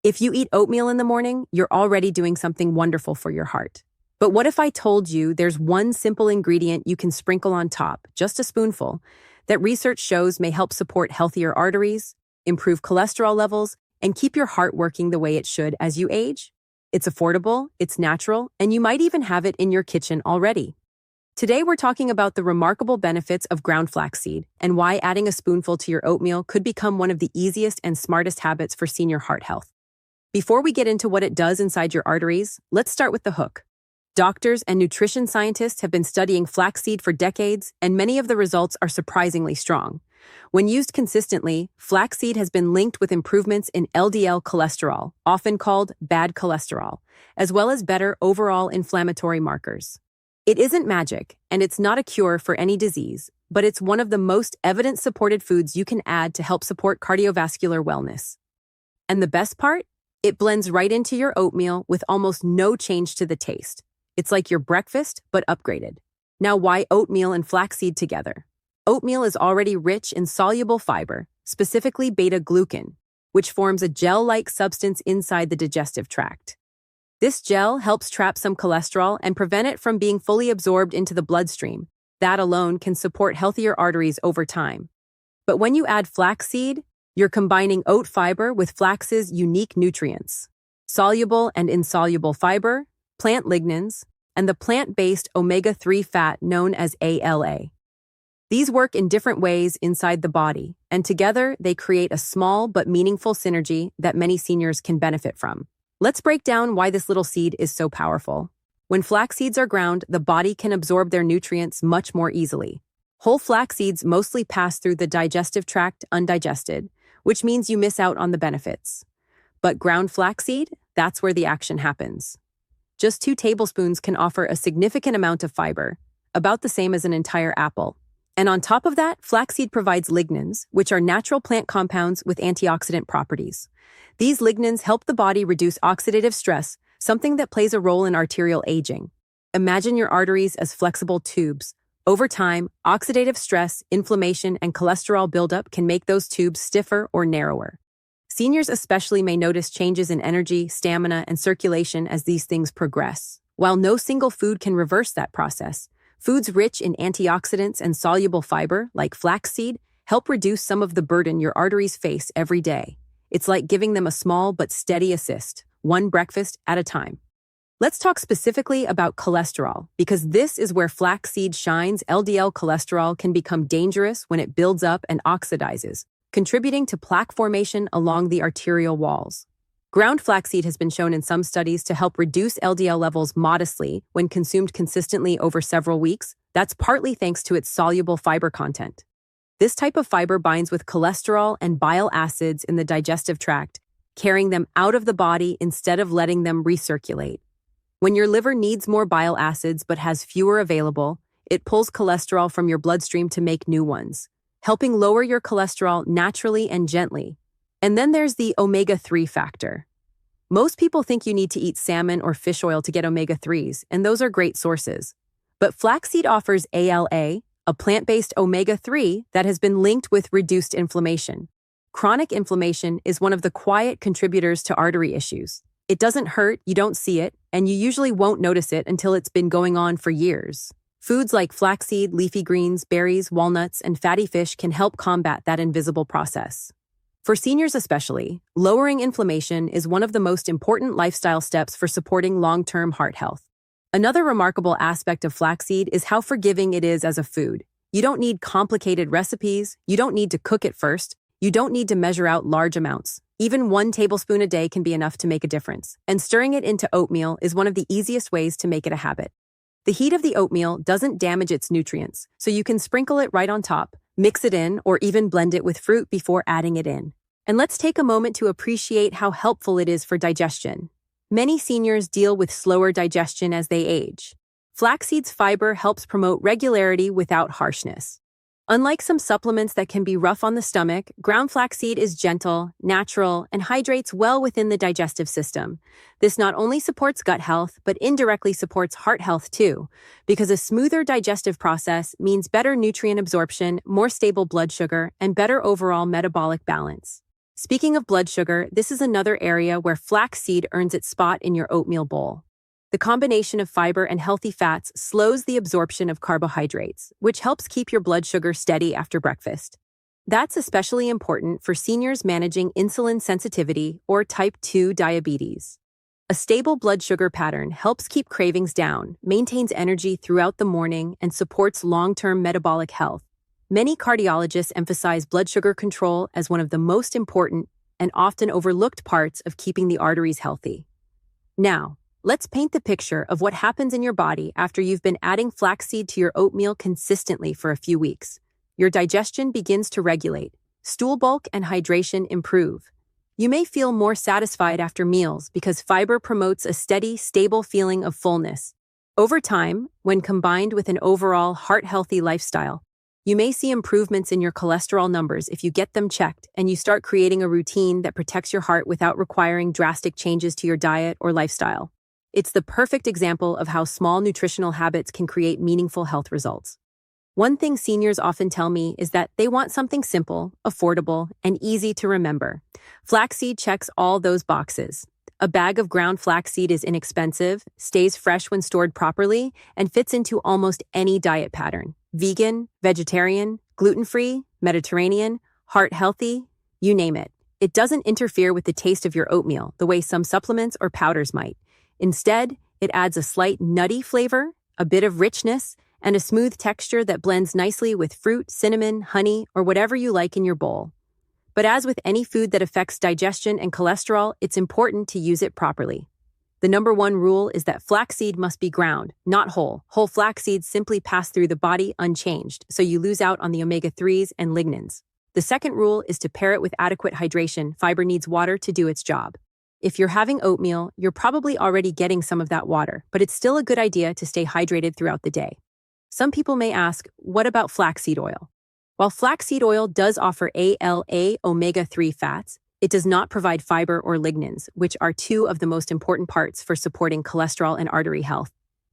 If you eat oatmeal in the morning, you're already doing something wonderful for your heart. But what if I told you there's one simple ingredient you can sprinkle on top, just a spoonful, that research shows may help support healthier arteries, improve cholesterol levels, and keep your heart working the way it should as you age? It's affordable, it's natural, and you might even have it in your kitchen already. Today we're talking about the remarkable benefits of ground flaxseed and why adding a spoonful to your oatmeal could become one of the easiest and smartest habits for senior heart health. Before we get into what it does inside your arteries, let's start with the hook. Doctors and nutrition scientists have been studying flaxseed for decades, and many of the results are surprisingly strong. When used consistently, flaxseed has been linked with improvements in LDL cholesterol, often called bad cholesterol, as well as better overall inflammatory markers. It isn't magic, and it's not a cure for any disease, but it's one of the most evidence-supported foods you can add to help support cardiovascular wellness. And the best part? It blends right into your oatmeal with almost no change to the taste. It's like your breakfast, but upgraded. Now, why oatmeal and flaxseed together? Oatmeal is already rich in soluble fiber, specifically beta-glucan, which forms a gel-like substance inside the digestive tract. This gel helps trap some cholesterol and prevent it from being fully absorbed into the bloodstream. That alone can support healthier arteries over time. But when you add flaxseed, you're combining oat fiber with flax's unique nutrients, soluble and insoluble fiber, plant lignans, and the plant-based omega-3 fat known as ALA. These work in different ways inside the body, and together they create a small but meaningful synergy that many seniors can benefit from. Let's break down why this little seed is so powerful. When flax seeds are ground, the body can absorb their nutrients much more easily. Whole flax seeds mostly pass through the digestive tract undigested, which means you miss out on the benefits. But ground flaxseed, that's where the action happens. Just 2 tablespoons can offer a significant amount of fiber, about the same as an entire apple. And on top of that, flaxseed provides lignans, which are natural plant compounds with antioxidant properties. These lignans help the body reduce oxidative stress, something that plays a role in arterial aging. Imagine your arteries as flexible tubes. Over time, oxidative stress, inflammation, and cholesterol buildup can make those tubes stiffer or narrower. Seniors especially may notice changes in energy, stamina, and circulation as these things progress. While no single food can reverse that process, foods rich in antioxidants and soluble fiber, like flaxseed, help reduce some of the burden your arteries face every day. It's like giving them a small but steady assist, one breakfast at a time. Let's talk specifically about cholesterol, because this is where flaxseed shines. LDL cholesterol can become dangerous when it builds up and oxidizes, contributing to plaque formation along the arterial walls. Ground flaxseed has been shown in some studies to help reduce LDL levels modestly when consumed consistently over several weeks. That's partly thanks to its soluble fiber content. This type of fiber binds with cholesterol and bile acids in the digestive tract, carrying them out of the body instead of letting them recirculate. When your liver needs more bile acids but has fewer available, it pulls cholesterol from your bloodstream to make new ones, helping lower your cholesterol naturally and gently. And then there's the omega-3 factor. Most people think you need to eat salmon or fish oil to get omega-3s, and those are great sources. But flaxseed offers ALA, a plant-based omega-3 that has been linked with reduced inflammation. Chronic inflammation is one of the quiet contributors to artery issues. It doesn't hurt, you don't see it, and you usually won't notice it until it's been going on for years. Foods like flaxseed, leafy greens, berries, walnuts, and fatty fish can help combat that invisible process. For seniors especially, lowering inflammation is one of the most important lifestyle steps for supporting long-term heart health. Another remarkable aspect of flaxseed is how forgiving it is as a food. You don't need complicated recipes, you don't need to cook it first, you don't need to measure out large amounts. Even 1 tablespoon a day can be enough to make a difference, and stirring it into oatmeal is one of the easiest ways to make it a habit. The heat of the oatmeal doesn't damage its nutrients, so you can sprinkle it right on top, mix it in, or even blend it with fruit before adding it in. And let's take a moment to appreciate how helpful it is for digestion. Many seniors deal with slower digestion as they age. Flaxseed's fiber helps promote regularity without harshness. Unlike some supplements that can be rough on the stomach, ground flaxseed is gentle, natural, and hydrates well within the digestive system. This not only supports gut health, but indirectly supports heart health too, because a smoother digestive process means better nutrient absorption, more stable blood sugar, and better overall metabolic balance. Speaking of blood sugar, this is another area where flaxseed earns its spot in your oatmeal bowl. The combination of fiber and healthy fats slows the absorption of carbohydrates, which helps keep your blood sugar steady after breakfast. That's especially important for seniors managing insulin sensitivity or type 2 diabetes. A stable blood sugar pattern helps keep cravings down, maintains energy throughout the morning, and supports long-term metabolic health. Many cardiologists emphasize blood sugar control as one of the most important and often overlooked parts of keeping the arteries healthy. Now, let's paint the picture of what happens in your body after you've been adding flaxseed to your oatmeal consistently for a few weeks. Your digestion begins to regulate, stool bulk and hydration improve. You may feel more satisfied after meals because fiber promotes a steady, stable feeling of fullness. Over time, when combined with an overall heart-healthy lifestyle, you may see improvements in your cholesterol numbers if you get them checked and you start creating a routine that protects your heart without requiring drastic changes to your diet or lifestyle. It's the perfect example of how small nutritional habits can create meaningful health results. One thing seniors often tell me is that they want something simple, affordable, and easy to remember. Flaxseed checks all those boxes. A bag of ground flaxseed is inexpensive, stays fresh when stored properly, and fits into almost any diet pattern. Vegan, vegetarian, gluten-free, Mediterranean, heart-healthy, you name it. It doesn't interfere with the taste of your oatmeal the way some supplements or powders might. Instead, it adds a slight nutty flavor, a bit of richness, and a smooth texture that blends nicely with fruit, cinnamon, honey, or whatever you like in your bowl. But as with any food that affects digestion and cholesterol, it's important to use it properly. The number one rule is that flaxseed must be ground, not whole. Whole flax seeds simply pass through the body unchanged, so you lose out on the omega-3s and lignans. The second rule is to pair it with adequate hydration. Fiber needs water to do its job. If you're having oatmeal, you're probably already getting some of that water, but it's still a good idea to stay hydrated throughout the day. Some people may ask, what about flaxseed oil? While flaxseed oil does offer ALA omega-3 fats, it does not provide fiber or lignans, which are two of the most important parts for supporting cholesterol and artery health.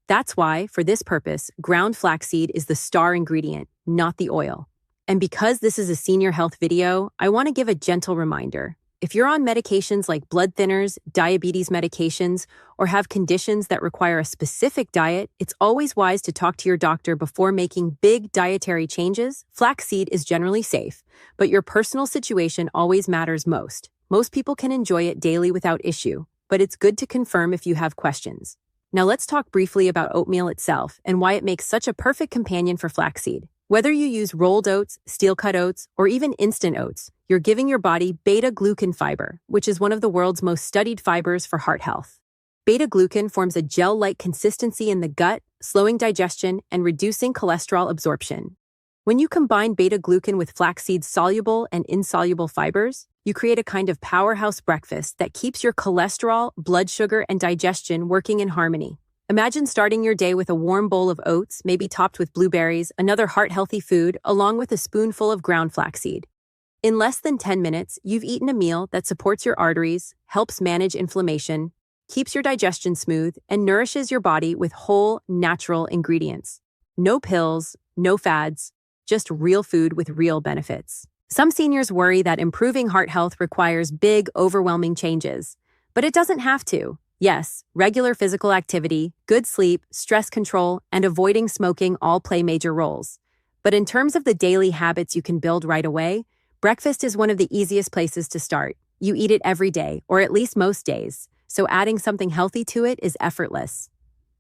That's why, for this purpose, ground flaxseed is the star ingredient, not the oil. And because this is a senior health video, I want to give a gentle reminder. If you're on medications like blood thinners, diabetes medications, or have conditions that require a specific diet, it's always wise to talk to your doctor before making big dietary changes. Flaxseed is generally safe, but your personal situation always matters most. Most people can enjoy it daily without issue, but it's good to confirm if you have questions. Now let's talk briefly about oatmeal itself and why it makes such a perfect companion for flaxseed. Whether you use rolled oats, steel-cut oats, or even instant oats, you're giving your body beta-glucan fiber, which is one of the world's most studied fibers for heart health. Beta-glucan forms a gel-like consistency in the gut, slowing digestion and reducing cholesterol absorption. When you combine beta-glucan with flaxseed's soluble and insoluble fibers, you create a kind of powerhouse breakfast that keeps your cholesterol, blood sugar, and digestion working in harmony. Imagine starting your day with a warm bowl of oats, maybe topped with blueberries, another heart-healthy food, along with a spoonful of ground flaxseed. In less than 10 minutes, you've eaten a meal that supports your arteries, helps manage inflammation, keeps your digestion smooth, and nourishes your body with whole, natural ingredients. No pills, no fads, just real food with real benefits. Some seniors worry that improving heart health requires big, overwhelming changes, but it doesn't have to. Yes, regular physical activity, good sleep, stress control, and avoiding smoking all play major roles. But in terms of the daily habits you can build right away, breakfast is one of the easiest places to start. You eat it every day, or at least most days, so adding something healthy to it is effortless.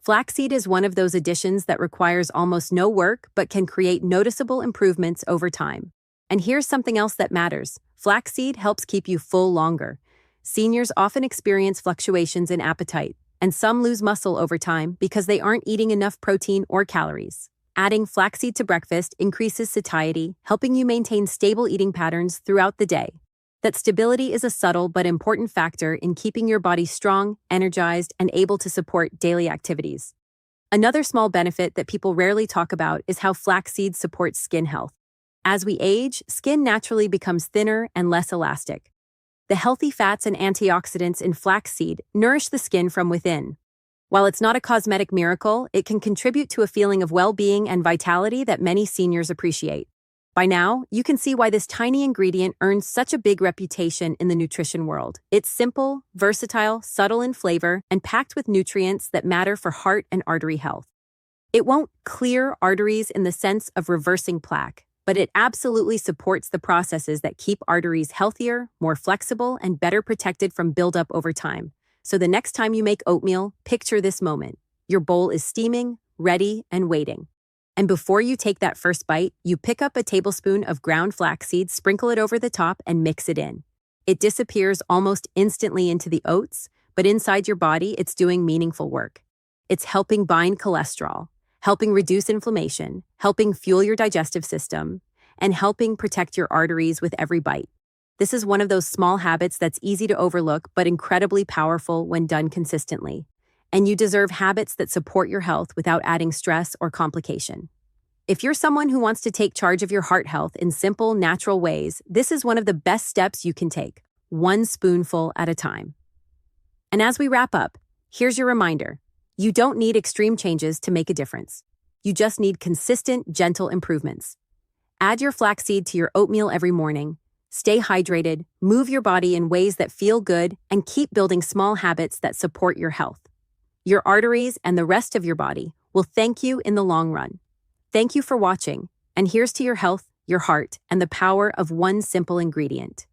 Flaxseed is one of those additions that requires almost no work but can create noticeable improvements over time. And here's something else that matters. Flaxseed helps keep you full longer. Seniors often experience fluctuations in appetite, and some lose muscle over time because they aren't eating enough protein or calories. Adding flaxseed to breakfast increases satiety, helping you maintain stable eating patterns throughout the day. That stability is a subtle but important factor in keeping your body strong, energized, and able to support daily activities. Another small benefit that people rarely talk about is how flaxseed supports skin health. As we age, skin naturally becomes thinner and less elastic. The healthy fats and antioxidants in flaxseed nourish the skin from within. While it's not a cosmetic miracle, it can contribute to a feeling of well-being and vitality that many seniors appreciate. By now, you can see why this tiny ingredient earns such a big reputation in the nutrition world. It's simple, versatile, subtle in flavor, and packed with nutrients that matter for heart and artery health. It won't clear arteries in the sense of reversing plaque, but it absolutely supports the processes that keep arteries healthier, more flexible, and better protected from buildup over time. So the next time you make oatmeal, picture this moment. Your bowl is steaming, ready, and waiting. And before you take that first bite, you pick up a tablespoon of ground flaxseed, sprinkle it over the top, and mix it in. It disappears almost instantly into the oats, but inside your body, it's doing meaningful work. It's helping bind cholesterol, helping reduce inflammation, helping fuel your digestive system, and helping protect your arteries with every bite. This is one of those small habits that's easy to overlook but incredibly powerful when done consistently. And you deserve habits that support your health without adding stress or complication. If you're someone who wants to take charge of your heart health in simple, natural ways, this is one of the best steps you can take, one spoonful at a time. And as we wrap up, here's your reminder. You don't need extreme changes to make a difference. You just need consistent, gentle improvements. Add your flaxseed to your oatmeal every morning. Stay hydrated, move your body in ways that feel good, and keep building small habits that support your health. Your arteries and the rest of your body will thank you in the long run. Thank you for watching, and here's to your health, your heart, and the power of one simple ingredient.